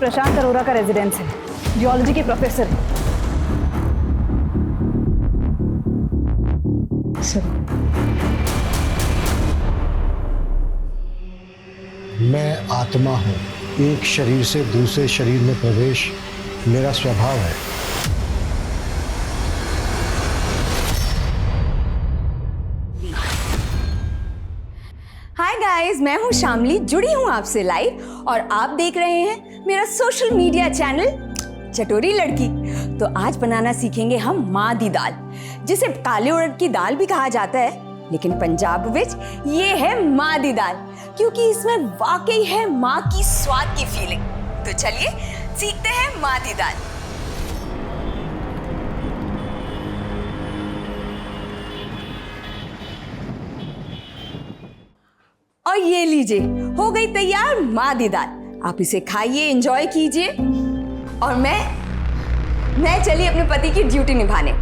प्रशांत अरोरा का रेजिडेंस है, जियोलॉजी के प्रोफेसर है। मैं आत्मा हूं, एक शरीर से दूसरे शरीर में प्रवेश मेरा स्वभाव है। हाय गाइस, मैं हूं शामली, जुड़ी हूं आपसे लाइव और आप देख रहे हैं मेरा सोशल मीडिया चैनल चटोरी लड़की। तो आज बनाना सीखेंगे हम माँ दी दाल, जिसे काले उड़द की दाल भी कहा जाता है, लेकिन पंजाब विच ये है माँ दी दाल, क्योंकि इसमें वाकई है माँ की स्वाद की फीलिंग। तो चलिए सीखते हैं माँ दी दाल। और ये लीजिए, हो गई तैयार माँ दी दाल। आप इसे खाइए, एंजॉय कीजिए और मैं चली अपने पति की ड्यूटी निभाने।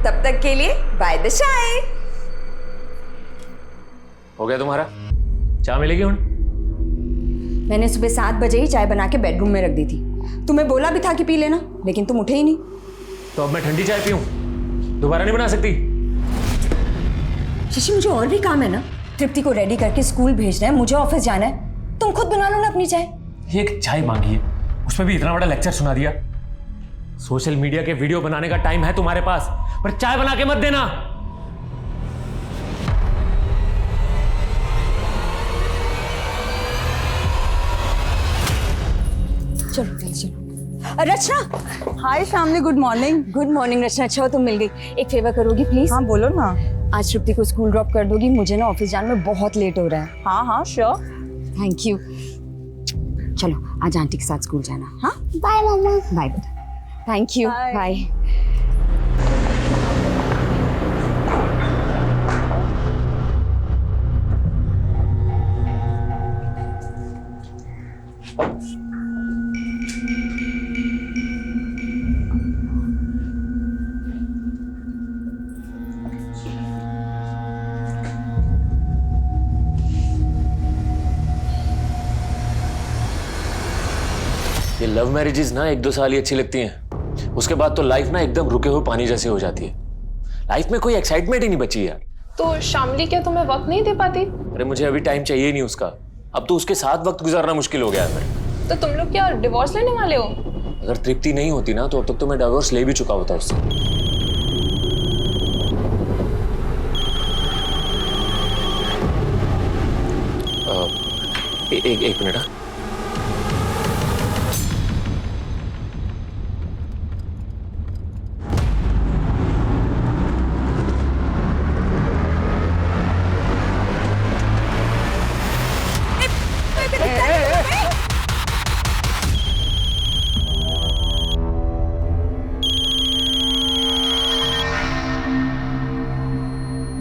तब तक के लिए बाय द शाय। हो गया तुम्हारा? चाय मिलेगी हुण? मैंने सुबह 7 बजे ही चाय बना के बेडरूम में रख दी थी। तुम्हें बोला भी था कि पी लेना, लेकिन तुम उठे ही नहीं। तो अब मैं ठंडी चाय पीऊं? दोबारा नहीं बना सकती? शशि, मुझे और भी काम है ना। तृप्ति को रेडी करके स्कूल भेजना है, मुझे ऑफिस जाना है। तुम खुद बना लो ना अपनी चाय। ये एक चाय मांगी है, उसमें भी इतना बड़ा लेक्चर सुना दिया। सोशल मीडिया के वीडियो बनाने का टाइम है तुम्हारे पास, पर चाय बना के मत देना। चलो चलो। Rachna. Hi Shamli, good morning. Good morning Rachna, अच्छा हो तुम मिल गई। एक फेवर करोगी प्लीज? हाँ बोलो ना। आज तृप्ति को स्कूल ड्रॉप कर दोगी, मुझे ना ऑफिस जाने में बहुत लेट हो रहा है। हाँ हाँ श्योर। Thank you. चलो आज आंटी के साथ स्कूल जाना। हाँ बाय मम्मा। बाय बेटा। Thank you, bye. ये लव मैरिजेस ना 1-2 साल ही अच्छी लगती हैं, उसके बाद तो लाइफ ना एकदम रुके हुए पानी जैसे हो जाती है। लाइफ में कोई एक्साइटमेंट ही नहीं बची यार। तो शामली क्या तुम्हें वक्त नहीं दे पाती? अरे मुझे अभी टाइम चाहिए ही नहीं उसका। अब तो उसके साथ वक्त गुजारना मुश्किल हो गया है मेरे। तो तुम लोग क्या डिवोर्स लेने वाले हो? अगर तृप्ति नहीं होती ना तो अब तक तो मैं डिवोर्स ले भी चुका होता उससे। एक मिनट।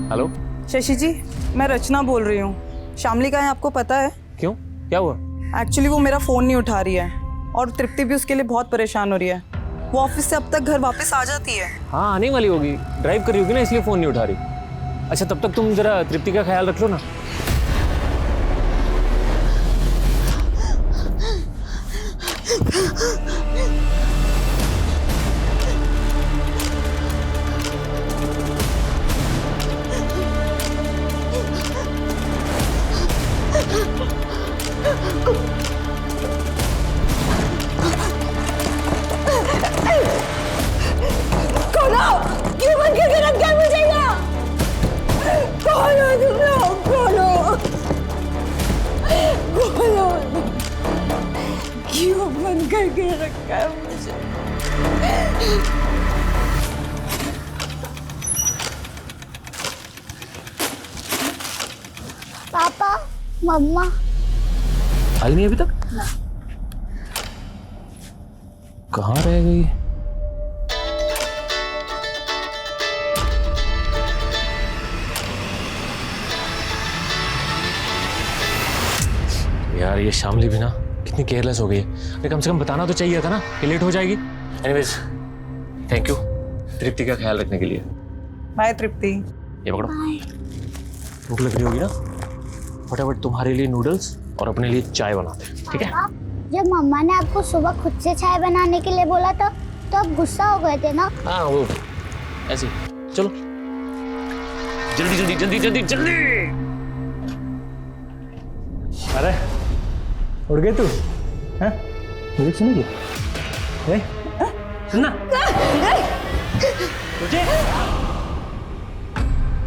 हेलो शशि जी, मैं रचना बोल रही हूँ। शामली का है आपको पता है? क्यों, क्या हुआ? एक्चुअली वो मेरा फ़ोन नहीं उठा रही है और तृप्ति भी उसके लिए बहुत परेशान हो रही है। वो ऑफिस से अब तक घर वापस आ जाती है। हाँ आने वाली होगी, ड्राइव कर रही होगी ना, इसलिए फोन नहीं उठा रही। अच्छा तब तक तुम जरा तृप्ति का ख्याल रख लो ना। क्यों बंद करके रख गया मुझे यहाँ? खोलो तुम लोग, खोलो खोलो। क्यों बंद करके रखा है मुझे? पापा, मम्मा। आई नहीं अभी तक? कहाँ रह गई? यार ये शामली भी ना कितनी केयरलेस हो गई है। अरे कम से कम बताना तो चाहिए था ना कि लेट हो जाएगी। एनीवेज थैंक यू तृप्ति का ख्याल रखने के लिए। बाय तृप्ति। ये पकड़ो, भूख लग रही होगी ना, फटाफट तुम्हारे लिए नूडल्स और अपने लिए चाय बनाते हैं, ठीक है? जब मम्मा ने आपको सुबह खुद से चाय बनाने के लिए बोला था तो आप गुस्सा हो गए थे ना? हाँ वो ऐसे ही। चलो जल्दी जल्दी जल्दी जल्दी जल्दी। अरे उड़ गई तू? हैं? मुझे सुनेगी? सुनना मुझे।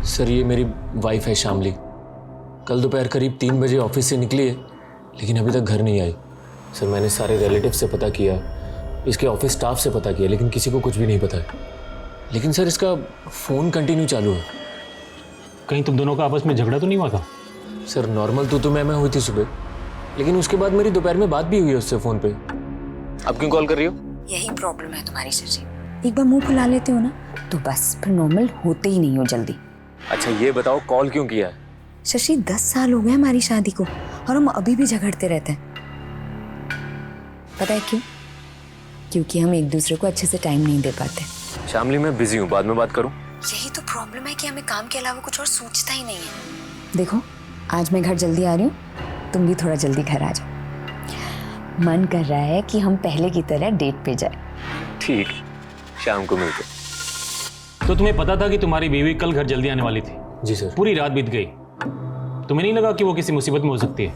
सर ये मेरी वाइफ है शामली। कल दोपहर करीब 3 बजे ऑफिस से निकली है लेकिन अभी तक घर नहीं आई। सर मैंने सारे रिलेटिव से पता किया, इसके ऑफिस स्टाफ से पता किया, लेकिन किसी को कुछ भी नहीं पता है। लेकिन सर इसका फ़ोन कंटिन्यू चालू है। कहीं तुम दोनों का आपस में झगड़ा तो नहीं हुआ था? सर नॉर्मल तो मैं हुई थी सुबह, लेकिन उसके बाद मेरी दोपहर में बात भी हुई है उससे फ़ोन पे। आप क्यों कॉल कर रही हो? यही प्रॉब्लम है तुम्हारी शशि, एक बार मुंह फुला लेते हो ना तो बस फिर नॉर्मल होते ही नहीं हो जल्दी। अच्छा ये बताओ कॉल क्यों किया है? शशि 10 साल हो गए हमारी शादी को और हम अभी भी झगड़ते रहते हैं। पता है क्यों? क्योंकि हम एक दूसरे को अच्छे से टाइम नहीं दे पाते। शामली मैं बिजी हूँ, बाद में बात करूँ? यही तो प्रॉब्लम है कि हमें काम के अलावा कुछ और सूझता ही नहीं है। देखो आज मैं घर जल्दी आ रही हूँ, तुम भी थोड़ा जल्दी घर आ जाओ। मन कर रहा है कि हम पहले की तरह डेट पे जाए। ठीक, शाम को मिलते। तो तुम्हें पता था कि तुम्हारी बीवी कल घर जल्दी आने वाली थी? जी सर। पूरी रात बीत गई, तुम्हें नहीं लगा कि वो किसी मुसीबत में हो सकती है?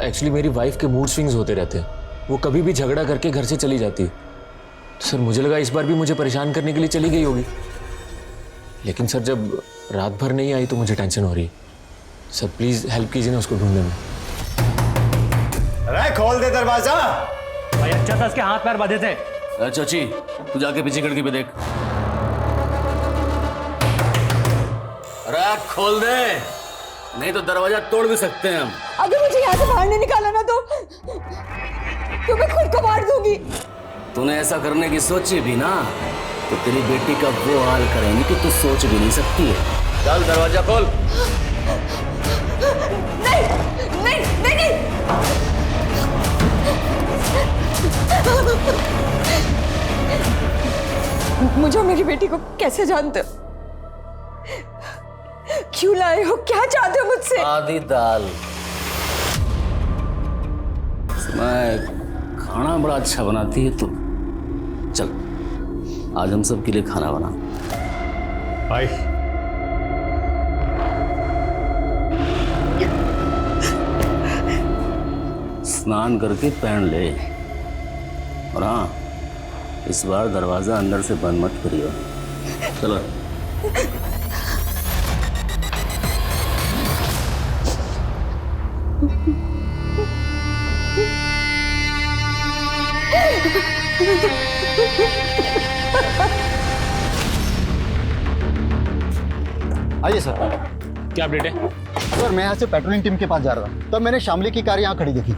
एक्चुअली मेरी वाइफ के मूड स्विंग्स होते रहते हैं, वो कभी भी झगड़ा करके घर से चली जाती है। तो सर मुझे लगा इस बार भी मुझे परेशान करने के लिए चली गई होगी, लेकिन सर जब रात भर नहीं आई तो मुझे टेंशन हो रही है। सर प्लीज़ हेल्प कीजिए ना उसको ढूंढने में। अरे खोल दे दरवाजा। भाई अच्छा था इसके हाथ पैर बांधे थे। चाची तू जाके पीछे खिड़की पे देख। अरे खोल दे, नहीं तो दरवाजा तोड़ भी सकते हैं हम। अगर मुझे यहाँ से बाहर नहीं निकाला ना तो मैं खुद को मार दूंगी। तूने ऐसा करने की सोची भी ना तो तेरी बेटी का वो हाल करेंगे कि तू सोच भी नहीं सकती है। चल दरवाजा खोल। नहीं नहीं नहीं नहीं। मुझे और मेरी बेटी को कैसे जानते हो? क्यों लाए हो? क्या चाहते हो मुझसे? आधी दाल। मैं खाना बड़ा अच्छा बनाती है तू। चल आज हम सब के लिए खाना बना। भाई स्नान करके पहन ले, और हाँ इस बार दरवाजा अंदर से बंद मत करियो। चलो आइए सर। क्या अपडेट है? सर मैं यहाँ से पेट्रोलिंग टीम के पास जा रहा था, तब मैंने शामली की कार यहाँ खड़ी देखी।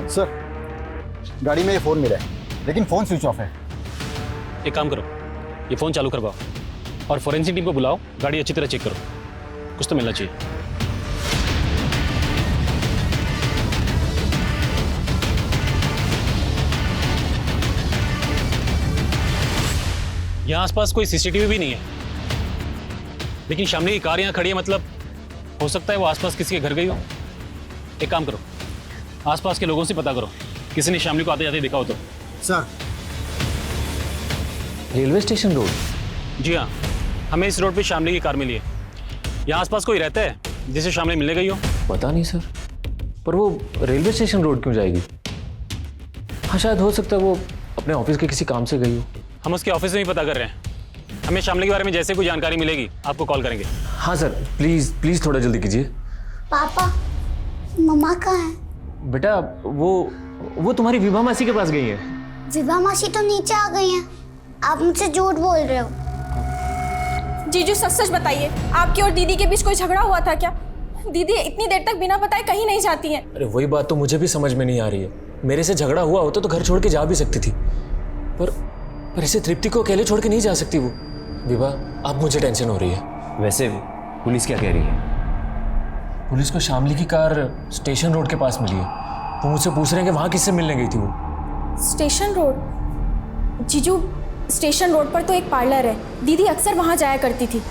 सर गाड़ी में ये फ़ोन मिला है लेकिन फ़ोन स्विच ऑफ है। एक काम करो, ये फ़ोन चालू करवाओ और फोरेंसिक टीम को बुलाओ, गाड़ी अच्छी तरह चेक करो, कुछ तो मिलना चाहिए। यहाँ आसपास कोई सीसीटीवी भी नहीं है, लेकिन शामली की कार यहाँ खड़ी है, मतलब हो सकता है वो आसपास किसी के घर गई हो। एक काम करो, आसपास के लोगों से पता करो किसी ने शामली को आते जाते देखा हो तो। Sir railway station road? जी हाँ, हमें इस रोड पे शामली की कार मिली है। यहाँ आसपास कोई रहता है जिसे शामली मिलने गई हो? पता नहीं सर, पर वो रेलवे स्टेशन रोड क्यों जाएगी? हाँ शायद हो सकता है वो अपने ऑफिस के किसी काम से गई हो। हम उसके ऑफिस में ही पता कर रहे हैं। हमें शामली के बारे में जैसे कोई जानकारी मिलेगी आपको कॉल करेंगे। हाँ सर प्लीज़ प्लीज़ थोड़ा जल्दी कीजिए। पापा मम्मा कहाँ है? बेटा वो तुम्हारी विभा मासी के पास गई है। विभा मासी तो नीचे आ गई हैं। आप मुझसे झूठ बोल रहे हो। जीजू सच सच बताइए, आपकी और दीदी के बीच कोई झगड़ा हुआ था क्या? दीदी इतनी देर तक बिना बताए कहीं नहीं जाती हैं। अरे वही बात तो मुझे भी समझ में नहीं आ रही है। मेरे से झगड़ा हुआ होता तो घर छोड़ के जा भी सकती थी, पर ऐसे तृप्ति को अकेले छोड़ के नहीं जा सकती वो। विभा अब मुझे टेंशन हो रही है। वैसे पुलिस क्या कह रही है? पुलिस को शामली की कार स्टेशन रोड के पास मिली है। वो मुझसे पूछ रहे हैं कि वहाँ किससे मिलने गई थी वो। Station road? जीजू स्टेशन रोड पर तो एक पार्लर है, दीदी अक्सर वहाँ जाया करती थी।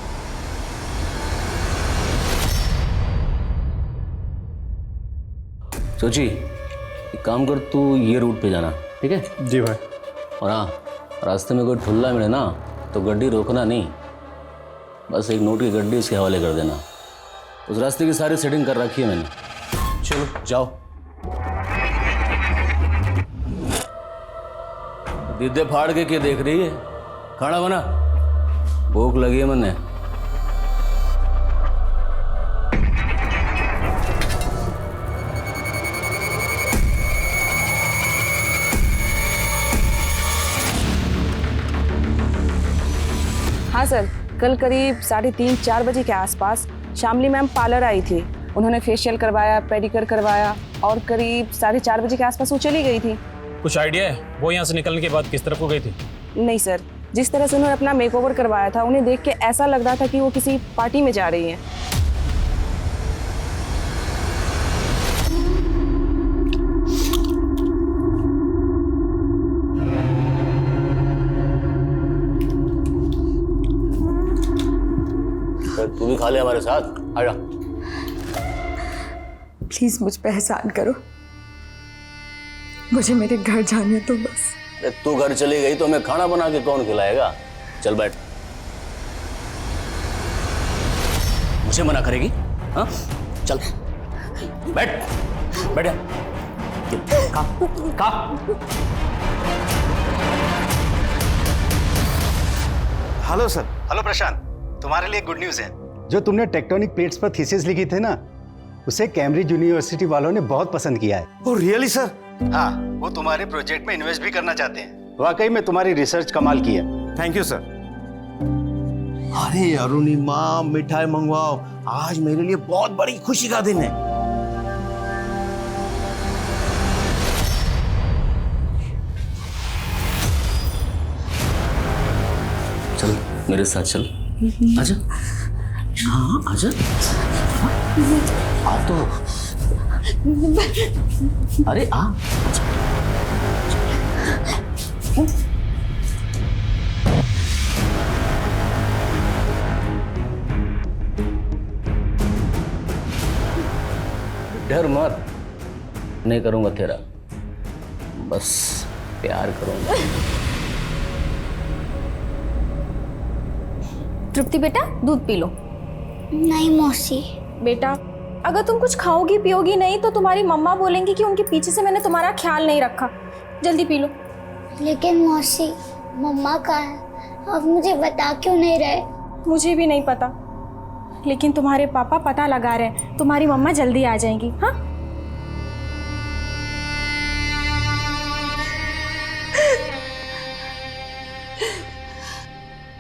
सोची एक काम कर, तू ये रूट पे जाना, ठीक है? जी भाई। और हाँ, रास्ते में कोई ठुल्ला मिले ना तो गड्डी रोकना नहीं, बस एक नोट की गड्डी उसके हवाले कर देना। उस रास्ते की सारी सेटिंग कर रखी है मैंने। चलो जाओ। दीदे फाड़ के क्या देख रही है? खाना बना, भूख लगी है मैंने। हाँ सर, कल करीब 3:30-4 बजे के आसपास शामली मैम पार्लर आई थी। उन्होंने फेशियल करवाया, पेडिक्योर करवाया और करीब 4:30 बजे के आसपास वो चली गई थी। कुछ आइडिया है वो यहाँ से निकलने के बाद किस तरफ को गई थी? नहीं सर, जिस तरह से उन्होंने अपना मेकओवर करवाया था उन्हें देख के ऐसा लग रहा था कि वो किसी पार्टी में जा रही हैं। तू भी खा ले हमारे साथ, आजा। प्लीज मुझ पे एहसान करो, मुझे मेरे घर जाने तो बस। तू घर चली गई तो हमें खाना बना के कौन खिलाएगा? चल बैठ। मुझे मना करेगी? हाँ चल बैठ, बैठ जा। खा। Hello sir. हेलो प्रशांत, तुम्हारे लिए गुड न्यूज़ है। जो तुमने टेक्टोनिक प्लेट्स पर थीसिस लिखी थी ना, उसे कैम्ब्रिज यूनिवर्सिटी वालों ने बहुत पसंद किया है। Oh really sir? हाँ, वो तुम्हारे प्रोजेक्ट में इन्वेस्ट भी करना चाहते हैं। वाकई में तुम्हारी रिसर्च कमाल की है। Thank you sir. अरे अरुणिमा, मिठाई मंगवाओ, आज मेरे लिए बहुत बड़ी खुशी का दिन है। चल मेरे साथ चल, आजा। हाँ आजा। आ तो, अरे आ। डर मत, नहीं करूंगा तेरा, बस प्यार करूंगा। तृप्ति बेटा, दूध पी लो। नहीं मौसी। बेटा, अगर तुम कुछ खाओगी पियोगी नहीं तो तुम्हारी मम्मा बोलेंगी कि उनके पीछे से मैंने तुम्हारा ख्याल नहीं रखा। जल्दी पी लो। लेकिन मौसी, मम्मा कहाँ है? अब मुझे बता क्यों नहीं रहे? मुझे भी नहीं पता, लेकिन तुम्हारे पापा पता लगा रहे हैं। तुम्हारी मम्मा जल्दी आ जाएंगी। हाँ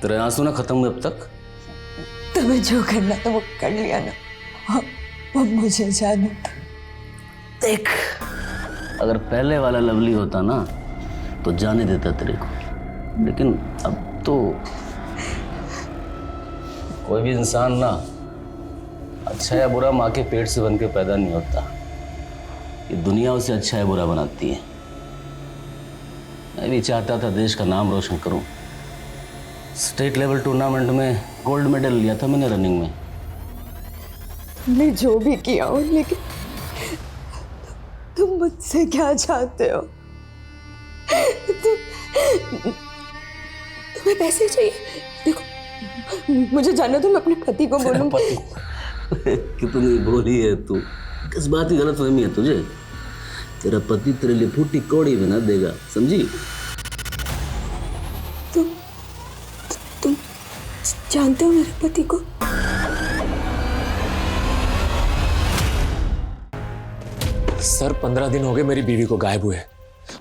तेरे आंसू ना खत्म हुए अब तक? तुम्हें जो करना था वो कर लिया ना, अब मुझे जाने दो। देख, अगर पहले वाला लवली होता ना तो जाने देता तेरे को, लेकिन अब तो कोई भी इंसान ना अच्छा या बुरा माँ के पेट से बन के पैदा नहीं होता। ये दुनिया उसे अच्छा या बुरा बनाती है। मैं भी चाहता था देश का नाम रोशन करूं। स्टेट लेवल टूर्नामेंट में गोल्ड मेडल लिया था मैंने रनिंग में। मैं जो भी किया हूँ, लेकिन तुम मुझसे क्या चाहते हो? तुम्हें पैसे चाहिए? देखो, मुझे जानना तो मैं अपने पति को बोलूँ। पति? कितनी भोली है तू, किस बात की गलतफहमी है तुझे? तेरा पति तेरे लिए फूटी कौड़ी बना देगा, समझी? तुम जानते हो मेरे पति को? सर 15 दिन हो गए मेरी बीवी को गायब हुए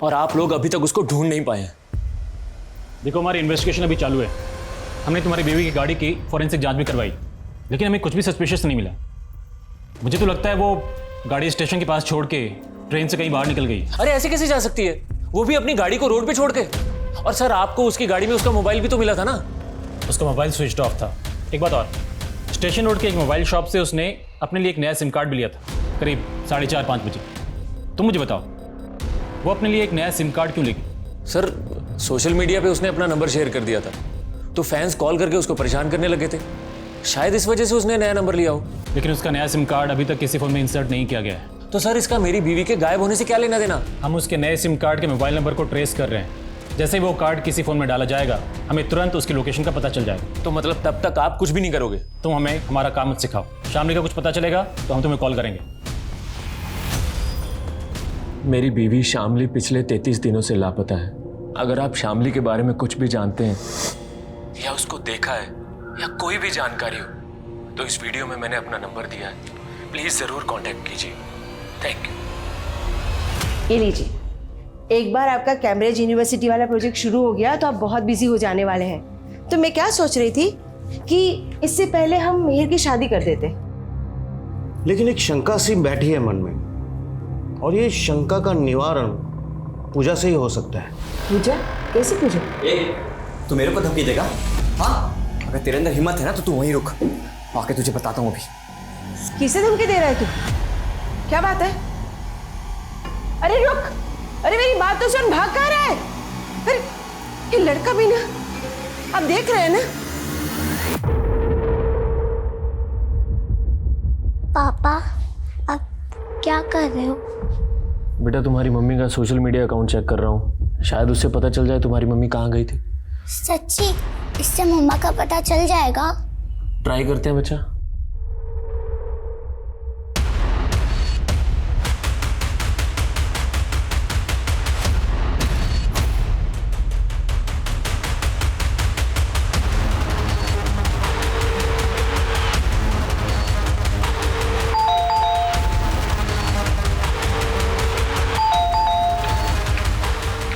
और आप लोग अभी तक उसको ढूंढ नहीं पाए हैं। देखो, हमारी इन्वेस्टिगेशन अभी चालू है। हमने तुम्हारी बीवी की गाड़ी की फॉरेंसिक जांच भी करवाई, लेकिन हमें कुछ भी सस्पिशियस नहीं मिला। मुझे तो लगता है वो गाड़ी स्टेशन के पास छोड़ के ट्रेन से कहीं बाहर निकल गई। अरे ऐसे कैसे जा सकती है, वो भी अपनी गाड़ी को रोड पे छोड़ के? और सर आपको उसकी गाड़ी में उसका मोबाइल भी तो मिला था ना? उसका मोबाइल स्विच ऑफ था। एक बात और, स्टेशन रोड के एक मोबाइल शॉप से उसने अपने लिए एक नया सिम कार्ड भी लिया था, करीब 4:30-5 बजे। तुम मुझे बताओ, वो अपने लिए एक नया सिम कार्ड क्यों लेगी? सर सोशल मीडिया पे उसने अपना नंबर शेयर कर दिया था, तो फैंस कॉल करके उसको परेशान करने लगे थे। शायद इस वजह से उसने नया नंबर लिया हो। लेकिन उसका नया सिम कार्ड अभी तक किसी फोन में इंसर्ट नहीं किया गया है। तो सर इसका मेरी बीवी के गायब होने से क्या लेना देना? हम उसके नए सिम कार्ड के मोबाइल नंबर को ट्रेस कर रहे हैं। जैसे ही वो कार्ड किसी फोन में डाला जाएगा, हमें तुरंत उसकी लोकेशन का पता चल जाएगा। तो मतलब तब तक आप कुछ भी नहीं करोगे? तुम हमें हमारा काम मत सिखाओ। शामली का कुछ पता चलेगा तो हम तुम्हें कॉल करेंगे। मेरी बीवी शामली पिछले 33 दिनों से लापता है। अगर आप शामली के बारे में कुछ भी जानते हैं या उसको देखा है या कोई भी जानकारी हो, तो इस वीडियो में मैंने अपना नंबर दिया है, प्लीज जरूर कांटेक्ट कीजिए। Thank you. ये लीजिए, एक बार आपका कैम्ब्रिज यूनिवर्सिटी वाला प्रोजेक्ट शुरू हो गया तो आप बहुत बिजी हो जाने वाले हैं। तो मैं क्या सोच रही थी कि इससे पहले हम मेहर की शादी कर देते। लेकिन एक शंका सी बैठी है मन में, और ये शंका का निवारण पूजा से ही हो सकता है। पूजा? कैसी पूजा? तू मेरे को धमकी देगा? हाँ, अगर तेरे अंदर हिम्मत है ना तो तू वहीं रुक, आके तुझे बताता हूँ अभी। किसे धमकी दे रहा है तू? क्या बात है? अरे रुक, अरे मेरी बात तो सुन, भाग कहाँ रहा है? अरे ये लड़का भी ना, आप देख रहे हैं ना? पापा आप क्या कर रहे हो? बेटा तुम्हारी मम्मी का सोशल मीडिया अकाउंट चेक कर रहा हूँ, शायद उससे पता चल जाए तुम्हारी मम्मी कहाँ गई थी। सच्ची? इससे मम्मा का पता चल जाएगा? ट्राई करते हैं बच्चा।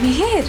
मेहर,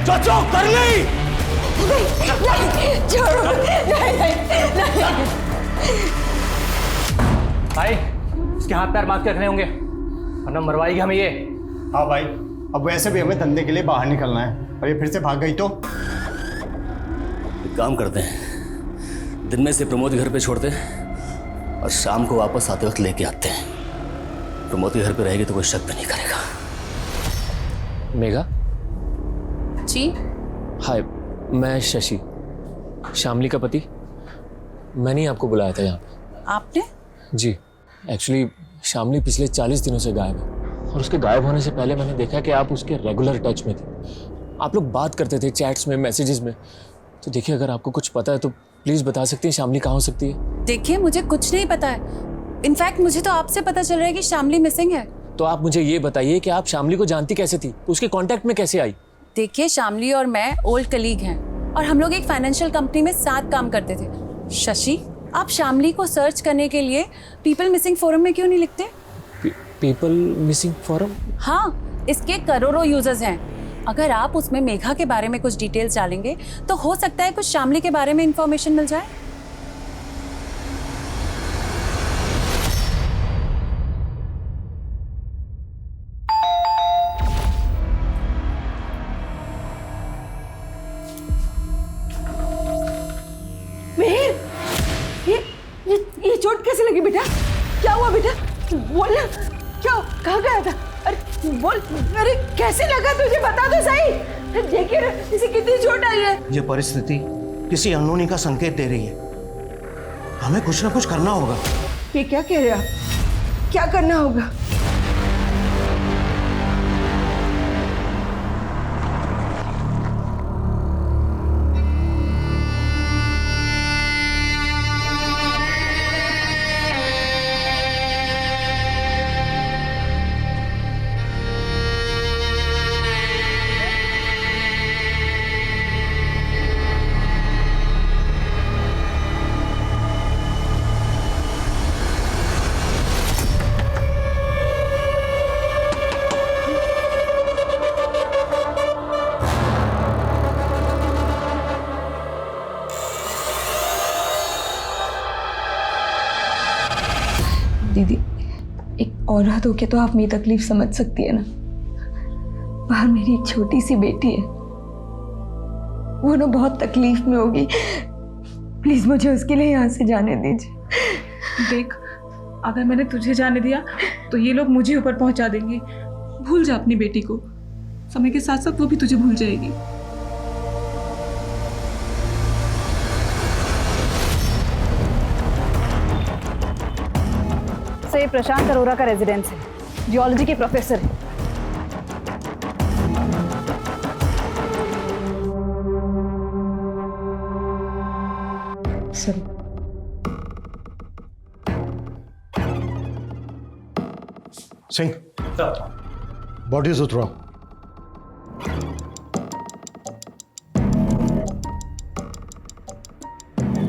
चाचो कर ली। भाई इसके हाथ पैर बांध के रखने होंगे वरना मरवाएगी हमें ये। हाँ भाई, अब वैसे भी हमें धंधे के लिए बाहर निकलना है, और ये फिर से भाग गई तो? एक काम करते हैं, दिन में से प्रमोद के घर पे छोड़ते हैं और शाम को वापस आते वक्त लेके आते हैं। प्रमोद के घर पे रहेगी तो कोई शक भी नहीं करेगा। मेघा जी? हाय, मैं शशि, शामली का पति। मैंने ही आपको बुलाया था यहाँ पे। आपने? जी, एक्चुअली शामली पिछले 40 दिनों से गायब है, और उसके गायब होने से पहले मैंने देखा कि आप उसके रेगुलर टच में थे। आप लोग बात करते थे चैट्स में, मैसेजेस में। तो देखिए, अगर आपको कुछ पता है तो प्लीज़ बता सकती हैं शामली कहाँ हो सकती है। देखिए, मुझे कुछ नहीं पता है। इनफैक्ट मुझे तो आपसे पता चल रहा है कि शामली मिसिंग है। तो आप मुझे ये बताइए कि आप शामली को जानती कैसे थी, उसके कांटेक्ट में कैसे आई? देखिए, शामली और मैं ओल्ड कलीग हैं और हम लोग एक फाइनेंशियल कंपनी में साथ काम करते थे। शशि, आप शामली को सर्च करने के लिए पीपल मिसिंग फोरम में क्यों नहीं लिखते? People missing forum? हाँ, इसके करोड़ों यूजर्स हैं। अगर आप उसमें मेघा के बारे में कुछ डिटेल्स डालेंगे तो हो सकता है कुछ शामली के बारे में इंफॉर्मेशन मिल जाए। ये चोट कैसे लगी बेटा? क्या हुआ बेटा? बोल ना, क्या कहाँ गया था? अरे बोल, अरे कैसे लगा तुझे, बता तो सही। देखिए ना इसे कितनी चोट आई है। ये परिस्थिति किसी अनहोनी का संकेत दे रही है, हमें कुछ ना कुछ करना होगा। ये क्या कह रहे हो आप? क्या करना होगा? दीदी, एक औरत होके तो आप मेरी तकलीफ समझ सकती है ना। बाहर मेरी एक छोटी सी बेटी है, वो ना बहुत तकलीफ में होगी। प्लीज मुझे उसके लिए यहाँ से जाने दीजिए। देख, अगर मैंने तुझे जाने दिया तो ये लोग मुझे ऊपर पहुंचा देंगे। भूल जा अपनी बेटी को, समय के साथ साथ वो भी तुझे भूल जाएगी। सर, ये प्रशांत अरोरा का रेजिडेंस है, जियोलॉजी के प्रोफेसर है। सर, सिंह, बॉडीज उतराओ।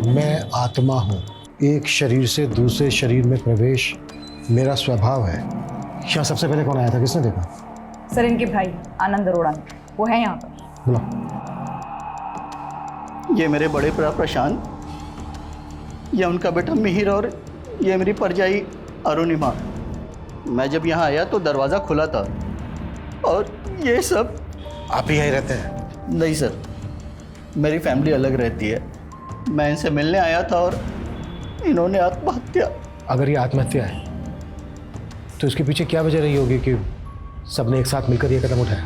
मैं आत्मा हूं, एक शरीर से दूसरे शरीर में प्रवेश मेरा स्वभाव है। यहाँ सबसे पहले कौन आया था, किसने देखा? सर, इनके भाई आनंद अरोड़ा, वो है यहाँ पर। बुला। ये मेरे बड़े भरा प्रशांत, ये उनका बेटा मिहिर और ये मेरी परजाई अरुणिमा। मैं जब यहाँ आया तो दरवाज़ा खुला था और ये सब। आप ही यहीं रहते हैं? नहीं सर, मेरी फैमिली अलग रहती है। मैं इनसे मिलने आया था और इन्होंने आत्महत्या। अगर ये आत्महत्या है तो इसके पीछे क्या वजह रही होगी कि सबने एक साथ मिलकर ये कदम उठाया?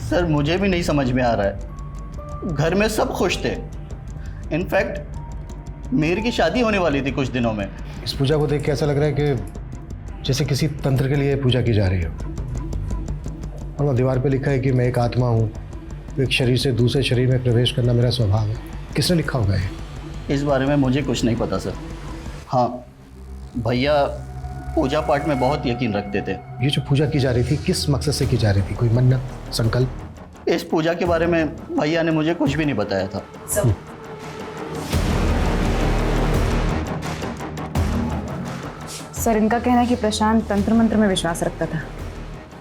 सर, मुझे भी नहीं समझ में आ रहा है। घर में सब खुश थे, इनफैक्ट मिहिर की शादी होने वाली थी कुछ दिनों में। इस पूजा को देख के ऐसा लग रहा है कि जैसे किसी तंत्र के लिए पूजा की जा रही हो। और वहाँ दीवार पे लिखा है कि मैं एक आत्मा हूँ, एक शरीर से दूसरे शरीर में प्रवेश करना मेरा स्वभाव है। किसने लिखा होगा ये? इस बारे में मुझे कुछ नहीं पता सर। हाँ, भैया पूजा पाठ में बहुत यकीन रखते थे। ये जो पूजा की जा रही थी किस मकसद से की जा रही थी? कोई मन्नत, संकल्प? इस पूजा के बारे में भैया ने मुझे कुछ भी नहीं बताया था। सर, इनका कहना है कि प्रशांत तंत्र मंत्र में विश्वास रखता था।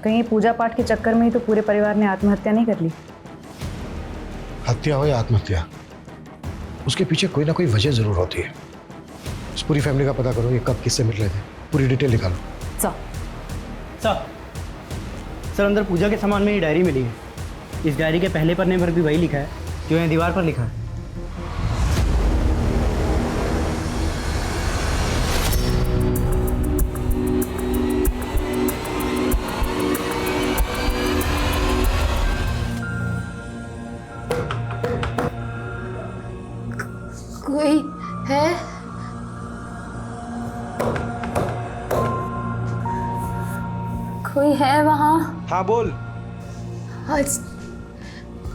कहीं पूजा पाठ के चक्कर में ही तो पूरे परिवार ने आत्महत्या नहीं कर ली? हत्या हो या आत्महत्या, उसके पीछे कोई ना कोई वजह जरूर होती है। इस पूरी फैमिली का पता करो, ये कब किससे मिल रहे थे, पूरी डिटेल निकालो। सर, अंदर पूजा के सामान में ये डायरी मिली है। इस डायरी के पहले पन्ने पर भी वही लिखा है जो यहाँ दीवार पर लिखा है। कोई है? कोई है वहाँ? हाँ बोल।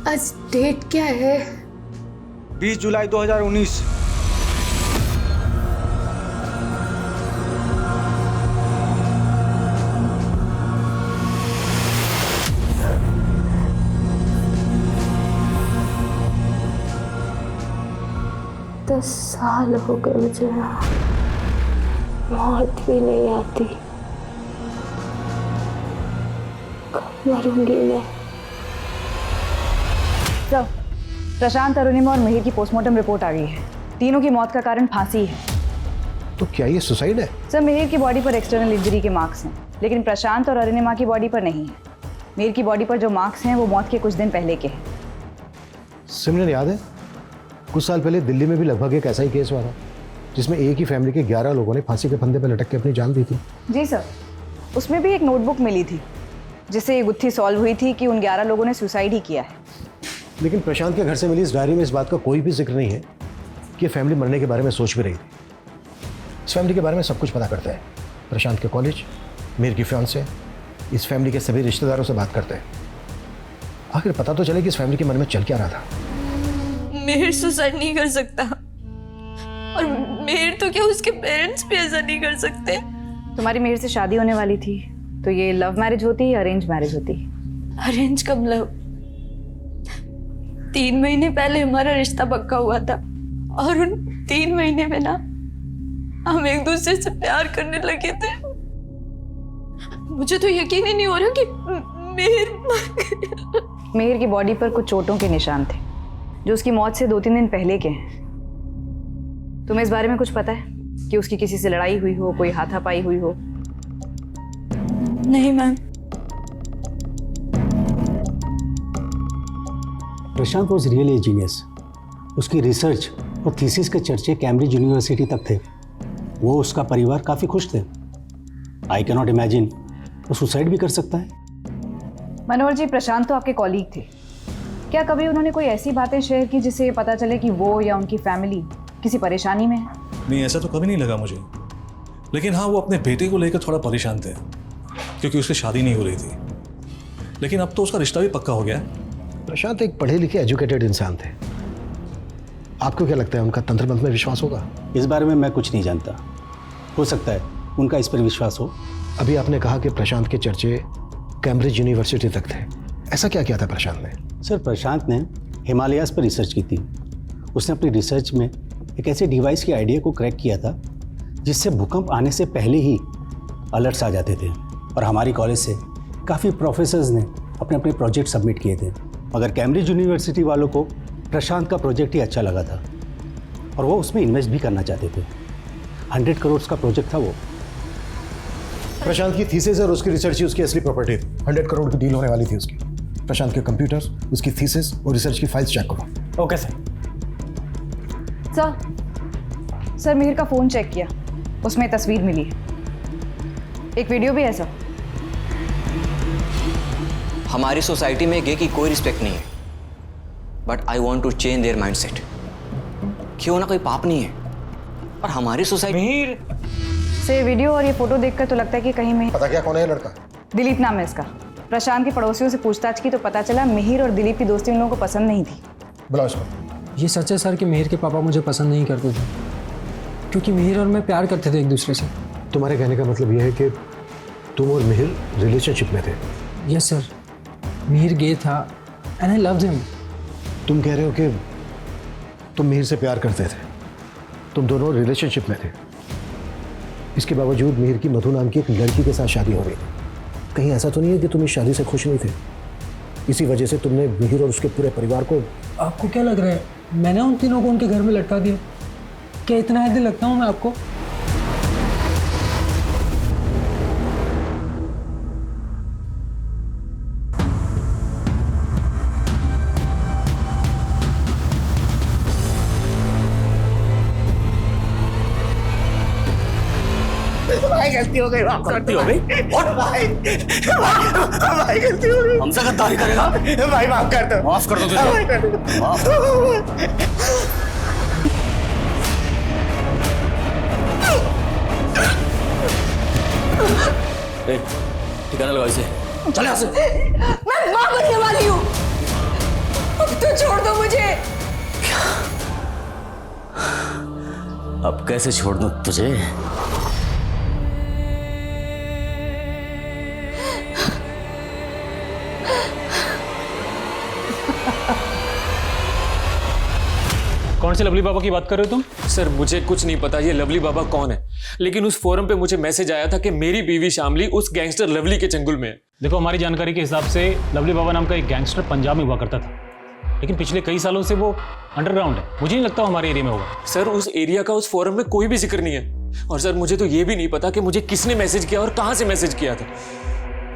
आज डेट क्या है? 20 जुलाई 2019। दस साल हो गए मुझे, मौत भी नहीं आती। कब मरूंगी मैं? सर, प्रशांत, अरुणिमा और मिहिर की पोस्टमार्टम रिपोर्ट आ गई है। तीनों की मौत का कारण फांसी है। तो क्या ये सुसाइड है? सर, मिहिर की बॉडी पर एक्सटर्नल इंजरी के मार्क्स हैं, लेकिन प्रशांत और अरुणिमा की बॉडी पर नहीं है। मिहिर की बॉडी पर जो मार्क्स हैं वो मौत के कुछ दिन पहले के हैं। सिमरन, याद है कुछ साल पहले दिल्ली में भी लगभग एक ऐसा ही केस हुआ था जिसमें एक ही फैमिली के 11 लोगों ने फांसी के फंदे पर लटक के अपनी जान दी थी? जी सर, उसमें भी एक नोटबुक मिली थी जिससे ये गुत्थी सॉल्व हुई थी कि उन 11 लोगों ने सुसाइड ही किया है। लेकिन प्रशांत के घर से मिली इस डायरी में इस बात का कोई भी जिक्र नहीं है कि ये फैमिली मरने के बारे में सोच भी रही थी। इस फैमिली के बारे में सब कुछ पता करता है। प्रशांत के कॉलेज, मिहिर की फियांसे, इस फैमिली के सभी रिश्तेदारों से बात करते हैं। आखिर पता तो चले कि इस फैमिली के मन में चल क्या रहा था। मिहिर सुसाइड नहीं कर सकता, और मिहिर तो क्या उसके पेरेंट्स भी ऐसा नहीं कर सकते। तुम्हारी मिहिर से शादी होने वाली थी, तो ये लव मैरिज होती या अरेंज मैरिज होती? अरेंज कब लव? 3 महीने पहले हमारा रिश्ता पक्का हुआ था, और उन 3 महीने में ना हम एक दूसरे से प्यार करने लगे थे। मुझे तो यकीन ही नहीं हो रहा कि मिहिर मर गया। मिहिर की बॉडी पर कुछ चोटों के निशान थे जो उसकी मौत से 2-3 दिन पहले के हैं। तुम्हें इस बारे में कुछ पता है? कि उसकी किसी से लड़ाई हुई हो, कोई हाथापाई हुई हो? नहीं ma'am. Prashant was really a genius. उसकी रिसर्च और थीसिस के चर्चे कैम्ब्रिज यूनिवर्सिटी तक थे। वो उसका परिवार काफ़ी खुश थे। आई कैन नॉट इमेजिन वो सुसाइड भी कर सकता है। मनोहर जी, प्रशांत तो आपके कॉलीग थे। क्या कभी उन्होंने कोई ऐसी बातें शेयर की जिससे पता चले कि वो या उनकी फैमिली किसी परेशानी में है? नहीं, ऐसा तो कभी नहीं लगा मुझे। लेकिन हाँ, वो अपने बेटे को लेकर थोड़ा परेशान थे क्योंकि उसकी शादी नहीं हो रही थी। लेकिन अब तो उसका रिश्ता भी पक्का हो गया है। प्रशांत एक पढ़े लिखे एजुकेटेड इंसान थे। आपको क्या लगता है उनका तंत्र मंत्र में विश्वास होगा? इस बारे में मैं कुछ नहीं जानता। हो सकता है उनका इस पर विश्वास हो। अभी आपने कहा कि प्रशांत के चर्चे कैम्ब्रिज यूनिवर्सिटी तक थे। ऐसा क्या किया था प्रशांत ने? सर, प्रशांत ने हिमालयाज़ पर रिसर्च की थी। उसने अपनी रिसर्च में एक ऐसे डिवाइस के आइडिया को क्रैक किया था जिससे भूकंप आने से पहले ही अलर्ट्स आ जाते थे। और हमारी कॉलेज से काफ़ी प्रोफेसर्स ने अपने अपने प्रोजेक्ट सबमिट किए थे, मगर कैम्ब्रिज यूनिवर्सिटी वालों को प्रशांत का प्रोजेक्ट ही अच्छा लगा था और वो उसमें इन्वेस्ट भी करना चाहते थे। 100 करोड़ का प्रोजेक्ट था वो। प्रशांत की थीसिस और उसकी रिसर्च ही उसकी असली प्रॉपर्टी थी। 100 करोड़ की डील होने वाली थी उसकी। प्रशांत के कंप्यूटर्स, उसकी थीसिस और रिसर्च की फाइल्स चेक करो। Okay sir. सर, मिहिर का फ़ोन चेक किया, उसमें तस्वीर मिली है, एक वीडियो भी है सर। हमारी सोसाइटी में गे की कोई रिस्पेक्ट नहीं है, but I want to change their mindset. क्यों ना कोई पाप नहीं है और हमारी सोसाइटी से वीडियो और ये फोटो देखकर तो लगता है कि कहीं में पता क्या कौन है ये लड़का? दिलीप नाम है इसका। प्रशांत के पड़ोसियों से पूछताछ की तो पता चला मिहिर और दिलीप की दोस्ती उन लोगों को पसंद नहीं थी। बुलाओ इसको। ये सच है सर कि मिहिर के पापा मुझे पसंद नहीं करते थे, क्योंकि मिहिर और मैं प्यार करते थे एक दूसरे से। तुम्हारे कहने का मतलब यह है कि तुम और मिहिर रिलेशनशिप में थे? यस सर, मिहिर गे था एंड आई लव्ड हिम। तुम कह रहे हो कि तुम मिहिर से प्यार करते थे, तुम दोनों रिलेशनशिप में थे। इसके बावजूद मिहिर की मधु नाम की एक लड़की के साथ शादी हो रही है। कहीं ऐसा तो नहीं है कि तुम इस शादी से खुश नहीं थे? इसी वजह से तुमने मिहिर और उसके पूरे परिवार को... आपको क्या लग रहा है मैंने उन तीनों को उनके घर में लटका दिया? क्या इतना हेल्दी लगता हूँ मैं आपको? भाई गलती हो गई, माफ कर गलती हो गई? और भाई भाई गलती हो गई। हमसे गद्दारी करेगा? भाई माफ कर दो। माफ कर दो तुझे। भाई कर दो। माफ। ठिकाना लगाओ इसे। चल यहाँ से। मैं मां बनने वाली हूँ, अब तो छोड़ दो मुझे। अब कैसे छोड़ दूं तुझे? कौन से लवली बाबा की बात कर रहे हो तुम? सर मुझे कुछ नहीं पता ये लवली बाबा कौन है, लेकिन उस फोरम पे मुझे मैसेज आया था कि मेरी बीवी शामली उस गैंगस्टर लवली के चंगुल में है। देखो, हमारी जानकारी के हिसाब से लवली बाबा नाम का एक गैंगस्टर पंजाब में हुआ करता था, लेकिन पिछले कई सालों से वो अंडरग्राउंड है। मुझे नहीं लगता हमारे एरिया में होगा। सर उस एरिया का उस फोरम में कोई भी जिक्र नहीं है। और सर मुझे तो ये भी नहीं पता कि मुझे किसने मैसेज किया और कहाँ से मैसेज किया था।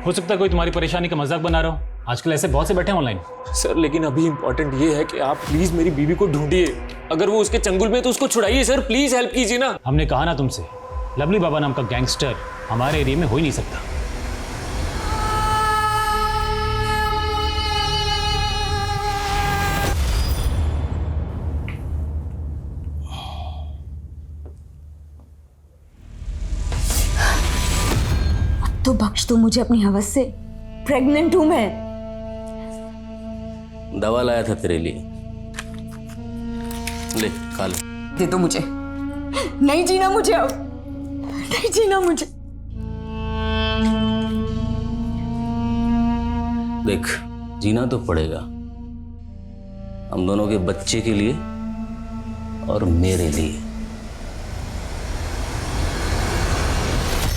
हो सकता है कोई तुम्हारी परेशानी का मजाक बना रहा हो। आजकल ऐसे बहुत से बैठे हैं ऑनलाइन। सर लेकिन अभी इंपॉर्टेंट ये है कि आप प्लीज मेरी बीवी को ढूंढिए। अगर वो उसके चंगुल में तो उसको छुड़ाइए सर, प्लीज हेल्प कीजिए ना। हमने कहा ना तुमसे, लवली बाबा नाम का गैंगस्टर हमारे एरिया में हो ही नहीं सकता। तो बख्श दो मुझे अपनी हवस से, प्रेग्नेंट हूं मैं। दवा लाया था तेरे लिए, ले खा ले। दे दो मुझे, नहीं जीना मुझे अब, नहीं जीना मुझे। देख, जीना तो पड़ेगा, हम दोनों के बच्चे के लिए और मेरे लिए।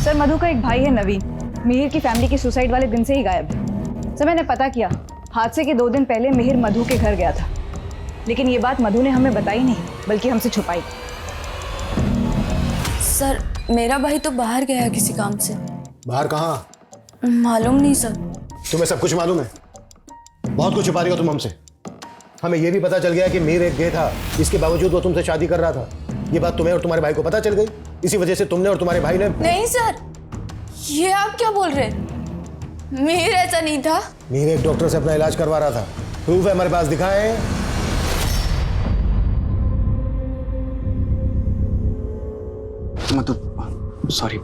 सर, मधु का एक भाई है नवीन, मिहिर की फैमिली की सुसाइड वाले दिन से ही गायब है। सर, मैंने पता किया, हादसे के 2 दिन पहले मिहिर मधु के घर गया था, लेकिन ये बात मधु ने हमें बताई नहीं, बल्कि हमसे छुपाई। सर मेरा भाई तो बाहर गया है किसी काम से। बाहर कहाँ? मालूम नहीं सर। तुम्हें सब कुछ मालूम है? बहुत कुछ छुपा रही हो तुम हमसे। हमें यह भी पता चल गया कि मीर एक गे था, इसके बावजूद वो तुमसे शादी कर रहा था। ये बात तुम्हें और तुम्हारे भाई को पता चल गई, इसी वजह से तुमने और तुम्हारे भाई ने। नहीं सर, ये आप क्या बोल रहे हैं? मीर ऐसा नहीं था। मीर एक डॉक्टर से अपना इलाज करवा रहा था। प्रूफ है हमारे पास, दिखाएं। मतलब सॉरी,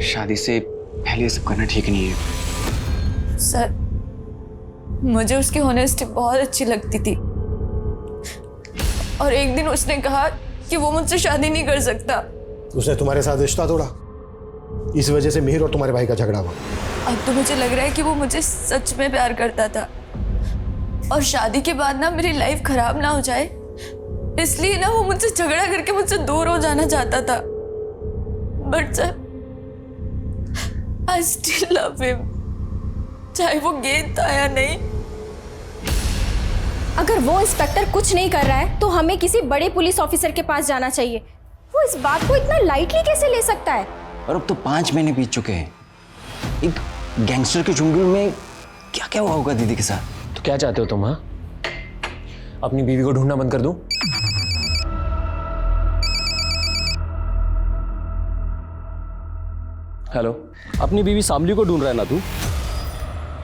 शादी से पहले ये सब करना ठीक नहीं है। सर मुझे उसकी ऑनेस्टी बहुत अच्छी लगती थी और एक दिन उसने कहा कि वो मुझसे शादी नहीं कर सकता। उसने तुम्हारे साथ रिश्ता तोड़ा, इस वजह से मीर और तुम्हारे भाई का झगड़ा हुआ। अब तो मुझे लग रहा है कि वो मुझे सच में प्यार करता था और शादी के बाद ना मेरी लाइफ खराब ना हो जाए इसलिए ना वो मुझसे झगड़ा करके मुझसे दूर हो जाना चाहता था। But sir I still love him, चाहे वो गेट था या नहीं। अगर वो इंस्पेक्टर कुछ नहीं कर रहा है तो हमें किसी बड़े पुलिस ऑफिसर के पास जाना चाहिए। वो इस बात को इतना लाइटली कैसे ले सकता है? और अब तो 5 महीने बीत चुके हैं। एक गैंगस्टर के चुंगल में क्या क्या हुआ होगा दीदी के साथ? तो क्या चाहते हो तुम? हाँ, अपनी बीवी को ढूंढना बंद कर दूं? हेलो, अपनी बीवी शामली को ढूंढ रहा है ना तू?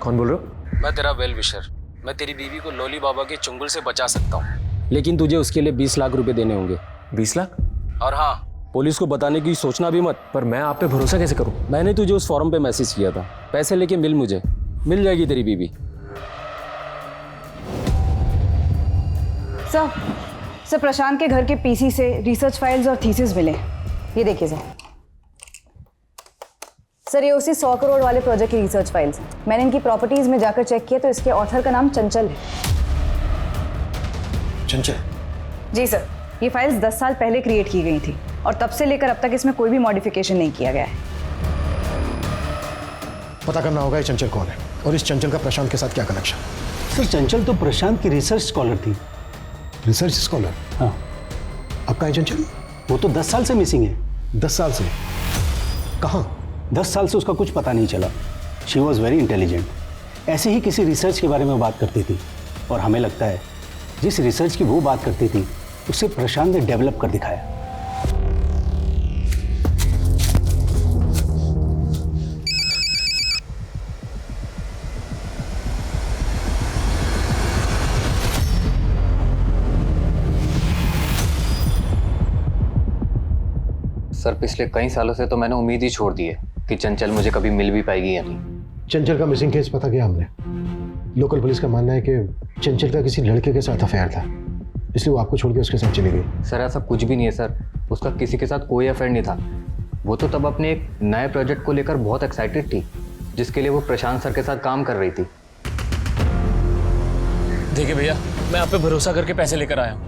कौन बोल रहे हो? मैं तेरा वेल विशर। मैं तेरी बीवी को लोली बाबा के चुंगल से बचा सकता हूँ, लेकिन तुझे उसके लिए 20 लाख रुपए देने होंगे। 20 लाख? और हाँ, पुलिस को बताने की सोचना भी मत। पर मैं आप पे भरोसा कैसे करूँ? मैंने तुझे उस फॉर्म पे मैसेज किया था, पैसे लेके मिल मुझे, मिल जाएगी तेरी बीवी। सर प्रशांत के घर के पीसी से रिसर्च फाइल्स और थीसिस मिले। ये देखिए सर, ये उसी 100 करोड़ वाले प्रोजेक्ट की रिसर्च फाइल्स हैं। मैंने इनकी प्रॉपर्टीज में जाकर चेक किया तो इसके ऑथर का नाम चंचल है। चंचल? जी सर, ये फाइल्स 10 साल पहले क्रिएट की गई थी और तब से लेकर अब तक इसमें कोई भी मॉडिफिकेशन नहीं किया गया है। पता करना होगा ये चंचल कौन है और इस चंचल का प्रशांत के साथ क्या कनेक्शन। सर चंचल तो प्रशांत की रिसर्च स्कॉलर थी। Research scholar? हाँ। अब कहाँ है चंचल? वो तो 10 साल से मिसिंग है। 10 साल से? कहाँ? 10 साल से उसका कुछ पता नहीं चला। She was very intelligent. ऐसे ही किसी रिसर्च के बारे में बात करती थी और हमें लगता है जिस रिसर्च की वो बात करती थी उसे प्रशांत ने डेवलप कर दिखाया। सर पिछले कई सालों से तो मैंने उम्मीद ही छोड़ दी है कि चंचल मुझे कभी मिल भी पाएगी या नहीं। चंचल का मिसिंग केस पता किया हमने। लोकल पुलिस का मानना है कि चंचल का किसी लड़के के साथ अफेयर था, इसलिए वो आपको छोड़ के उसके साथ चली गई। सर ऐसा कुछ भी नहीं है सर, उसका किसी के साथ कोई अफेयर नहीं था। वो तो तब अपने एक नए प्रोजेक्ट को लेकर बहुत एक्साइटेड थी जिसके लिए वो प्रशांत सर के साथ काम कर रही थी। देखिए भैया, मैं आप पे भरोसा करके पैसे लेकर आया हूँ,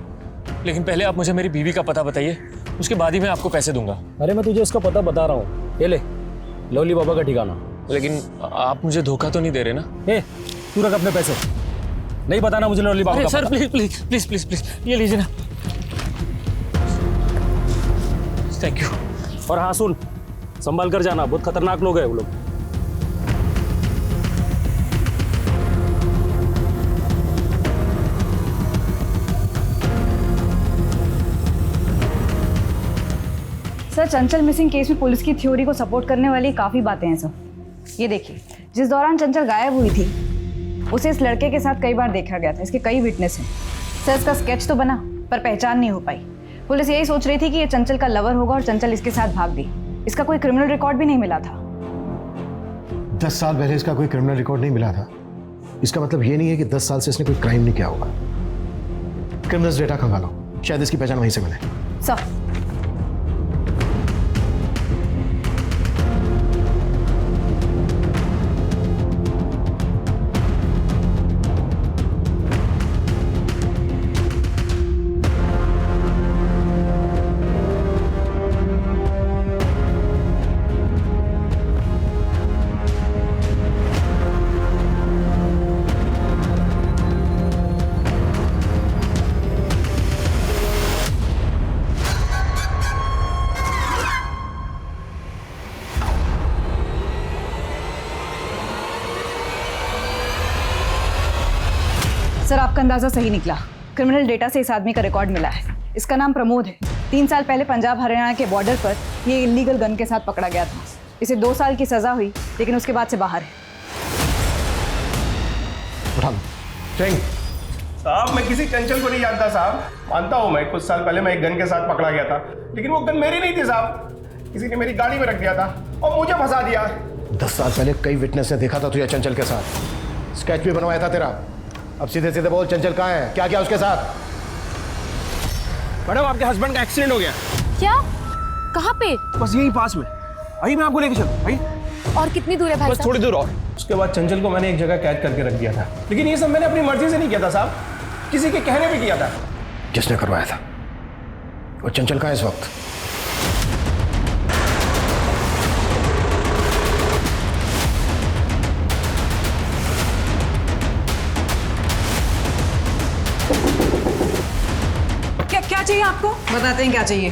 लेकिन पहले आप मुझे मेरी बीवी का पता बताइए, उसके बाद ही मैं आपको पैसे दूंगा। अरे मैं तुझे उसका पता बता रहा हूँ, ये ले लोली बाबा का ठिकाना। लेकिन आप मुझे धोखा तो नहीं दे रहे ना? तू रख अपने पैसे, नहीं बताना मुझे लोली बाबा का सर पता। Please please please please please ये लीजिए ना। Thank you. और हाँ सुन, संभाल कर जाना, बहुत खतरनाक लोग हैं वो लोग। सर चंचल मिसिंग केस में पुलिस की थ्योरी को सपोर्ट करने वाली काफ़ी बातें हैं सर। ये देखिए, जिस दौरान चंचल गायब हुई थी उसे इस लड़के के साथ कई बार देखा गया था। इसके कई विटनेस हैं। सर इसका स्केच तो बना पर पहचान नहीं हो पाई। पुलिस यही सोच रही थी कि ये चंचल का लवर होगा और चंचल इसके साथ भाग दी। इसका कोई क्रिमिनल रिकॉर्ड भी नहीं मिला था। 10 साल पहले इसका कोई क्रिमिनल रिकॉर्ड नहीं मिला था, इसका मतलब ये नहीं है कि 10 साल से इसने कोई क्राइम नहीं किया होगा। क्रिमिनल्स डेटा खंगालो, शायद इसकी पहचान वहीं से मिले। सर आपका अंदाज़ा सही निकला। क्रिमिनल डेटा से इस आदमी का रिकॉर्ड मिला है। इसका नाम प्रमोद है। 3 साल पहले पंजाब हरियाणा के बॉर्डर पर ये इलीगल गन के साथ पकड़ा गया था। इसे 2 साल की सज़ा हुई, लेकिन उसके बाद से बाहर है। उठा लो। सिंह। साहब मैं किसी चंचल को नहीं जानता साहब। मानता हूँ मैं कुछ साल पहले मैं एक गन के साथ पकड़ा गया था, लेकिन वो गन मेरी नहीं थी साहब। किसी ने मेरी गाड़ी में रख दिया था और मुझे फंसा दिया। 10 साल पहले कई विटनेस ने देखा था तुझे चंचल के साथ। स्केच भी बनवाया था तेरा। अब सीधे सीधे बोल, चंचल कहाँ है? क्या किया उसके साथ? मैडम आपके हस्बैंड का एक्सीडेंट हो गया। क्या? कहाँ पे? बस यही पास में। आइए मैं आपको लेके चलूं। आइए। और कितनी दूर है भाई? बस थोड़ी दूर और। उसके बाद चंचल को मैंने एक जगह कैद करके रख दिया था, लेकिन ये सब मैंने अपनी मर्जी से नहीं किया था साहब, किसी के कहने पे किया था। किसने करवाया था? वो चंचल कहाँ है इस वक्त? क्या चाहिए आपको? बताते हैं क्या चाहिए।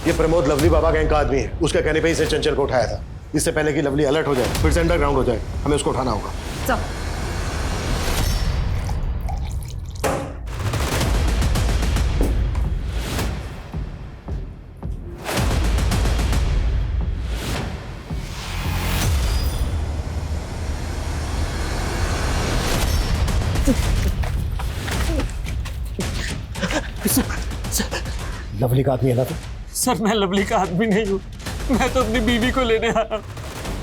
ये प्रमोद लवली बाबा गैंग का आदमी है। उसके कहने पे इसे चंचल को उठाया था। इससे पहले कि लवली अलर्ट हो जाए, फिर से अंडरग्राउंड हो जाए, हमें उसको उठाना होगा। चल। लवली का आदमी है ना तू? सर मैं लवली का आदमी नहीं हूँ, मैं तो अपनी बीवी को लेने आया।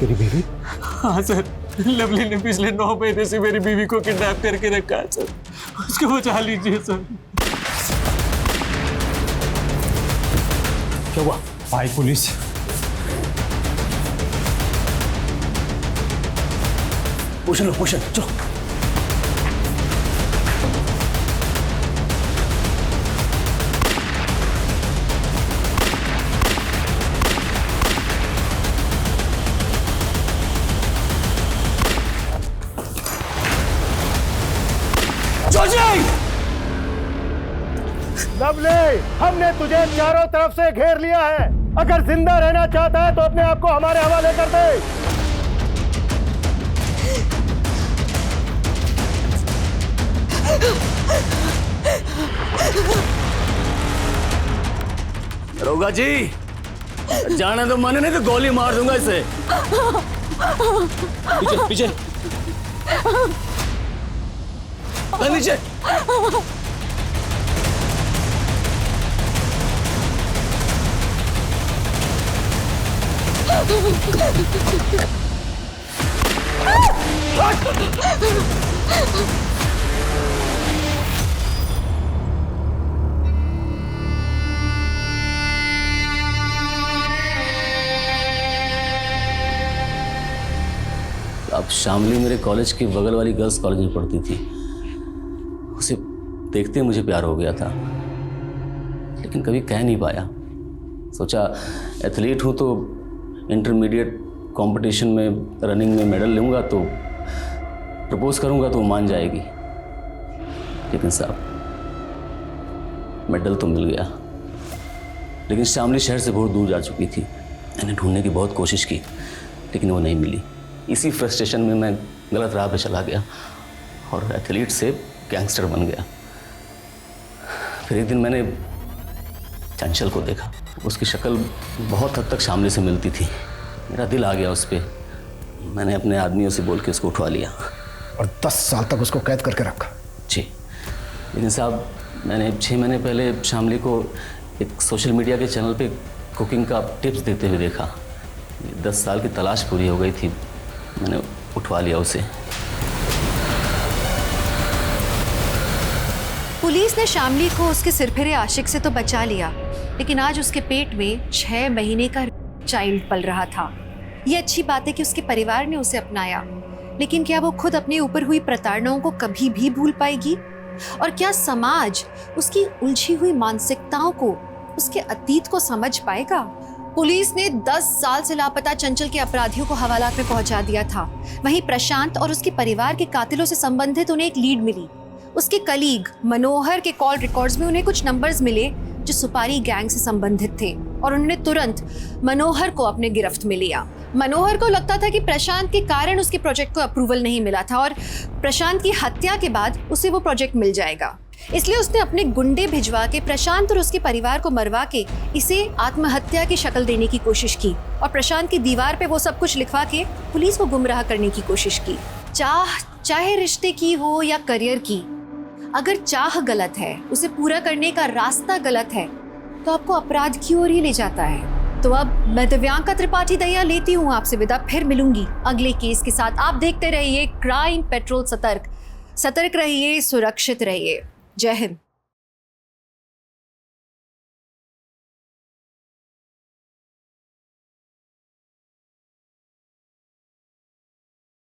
तेरी बीवी? हाँ सर, लवली ने पिछले 9 महीने से मेरी बीवी को किडनैप करके रखा है सर, उसको बचा लीजिए सर। क्या हुआ? आई पुलिस। पोषण लो, पोषण चलो। लवली, हमने तुझे चारों तरफ से घेर लिया है। अगर जिंदा रहना चाहता है तो अपने आप को हमारे हवाले कर दे। दरोगा जी, जाने तो मन नहीं तो गोली मार दूंगा इसे। पीछे पीछे नीचे। अब शामली मेरे कॉलेज की बगल वाली गर्ल्स कॉलेज में पढ़ती थी। उसे देखते ही मुझे प्यार हो गया था, लेकिन कभी कह नहीं पाया। सोचा एथलीट हूँ तो इंटरमीडिएट कंपटीशन में रनिंग में मेडल लूँगा तो प्रपोज करूँगा तो वो मान जाएगी। लेकिन साहब मेडल तो मिल गया, लेकिन शामली शहर से बहुत दूर जा चुकी थी। मैंने ढूंढने की बहुत कोशिश की, लेकिन वो नहीं मिली। इसी फ्रस्ट्रेशन में मैं गलत राह पे चला गया और एथलीट से गैंगस्टर बन गया। फिर एक दिन मैंने चंचल को देखा। उसकी शक्ल बहुत हद तक शामली से मिलती थी। मेरा दिल आ गया उस पर। मैंने अपने आदमियों से बोल के उसको उठवा लिया और 10 साल तक उसको कैद करके रखा। जी, लेकिन साहब मैंने 6 महीने पहले शामली को एक सोशल मीडिया के चैनल पे कुकिंग का टिप्स देते हुए देखा। 10 साल की तलाश पूरी हो गई थी, मैंने उठवा लिया उसे। पुलिस ने शामली को उसके सिरफिरे आशिक से तो बचा लिया, लेकिन आज उसके पेट में 6 महीने का चाइल्ड पल रहा था। ये अच्छी बात है कि उसके परिवार ने उसे अपनाया, लेकिन क्या वो खुद अपने ऊपर हुई प्रताड़नाओं को कभी भी भूल पाएगी? और क्या समाज उसकी उलझी हुई मानसिकताओं को, उसके अतीत को समझ पाएगा? पुलिस ने 10 साल से लापता चंचल के अपराधियों को हवालात में पहुंचा दिया था। वहीं प्रशांत और उसके परिवार के कातिलों से संबंधित उन्हें एक लीड मिली। उसके कलीग मनोहर के कॉल रिकॉर्ड्स में उन्हें कुछ नंबर्स मिले जो सुपारी गैंग से संबंधित थे और उन्होंने तुरंत मनोहर को अपने गिरफ्त में लिया। मनोहर को लगता था कि प्रशांत के कारण उसके प्रोजेक्ट को अप्रूवल नहीं मिला था और प्रशांत की हत्या के बाद उसे वो प्रोजेक्ट मिल जाएगा, इसलिए उसने अपने गुंडे भिजवा के प्रशांत और उसके परिवार को मरवा के इसे आत्महत्या की शक्ल देने की कोशिश की और प्रशांत की दीवार पे वो सब कुछ लिखवा के पुलिस को गुमराह करने की कोशिश की। चाहे रिश्ते की हो या करियर की, अगर चाह गलत है, उसे पूरा करने का रास्ता गलत है, तो आपको अपराध की ओर ही ले जाता है। तो अब मैं दिव्यांका त्रिपाठी दहिया लेती हूँ आपसे विदा, फिर मिलूंगी अगले केस के साथ। आप देखते रहिए क्राइम पेट्रोल। सतर्क रहिए, सुरक्षित रहिए। जय हिंद।